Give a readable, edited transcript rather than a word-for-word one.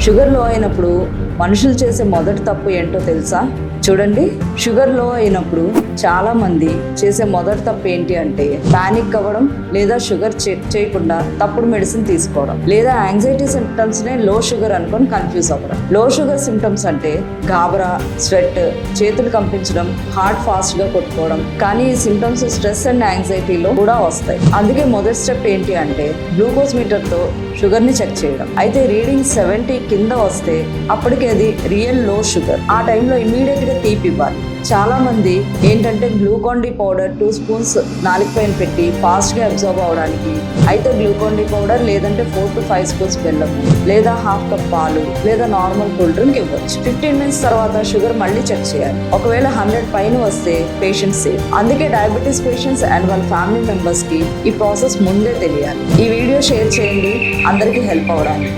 Sugar లో అయినప్పుడు మనుషులు చేసే మొదటి తప్పు ఏంటో తెలుసా? చూడండి, షుగర్ లో అయినప్పుడు చాలా మంది చేసే మొదటి తప్పు ఏంటి అంటే పానిక్ అవ్వడం, లేదా షుగర్ చెక్ చేయకుండా తప్పుడు మెడిసిన్ తీసుకోవడం, లేదా యాంగ్జైటీ సిమ్టమ్స్ నే లో షుగర్ అనుకొని కన్ఫ్యూజ్ అవ్వడం. లో షుగర్ సిమ్టమ్స్ అంటే గాబరా, స్వెట్, చేతులు కంపించడం, హార్ట్ ఫాస్ట్ గా కొట్టుకోవడం. కానీ ఈ సిమ్టమ్స్ స్ట్రెస్ అండ్ యాంగ్జైటీలో కూడా వస్తాయి. అందుకే మొదటి స్టెప్ ఏంటి అంటే గ్లూకోజ్ మీటర్ తో షుగర్ ని చెక్ చేయడం. అయితే రీడింగ్ 70 కింద వస్తే అప్పటికి అది రియల్ లో షుగర్. ఆ టైంలో ఇమీడియట్ గా తీపి ఇవ్వాలి. చాలా మంది ఏంటంటే గ్లూకాన్ డి పౌడర్ 2 స్పూన్స్ నాలుగు పైన పెట్టి ఫాస్ట్ గా అబ్జర్వ్ అవడానికి అయితే గ్లూకాన్ డి పౌడర్, లేదంటే 4 to 5 స్పూన్స్ బెల్లం, లేదా హాఫ్ కప్ పాలు, లేదా నార్మల్ కూల్ డ్రింక్ ఇవ్వచ్చు. 15 మినిట్స్ తర్వాత షుగర్ మళ్ళీ చెక్ చేయాలి. ఒకవేళ 100 పైన వస్తే పేషెంట్ సేఫ్. అందుకే డయాబెటీస్ పేషెంట్స్ అండ్ వాళ్ళ ఫ్యామిలీ మెంబర్స్ కి ఈ ప్రాసెస్ ముందే తెలియాలి. ఈ వీడియో షేర్ చేయండి అందరికీ హెల్ప్ అవడానికి.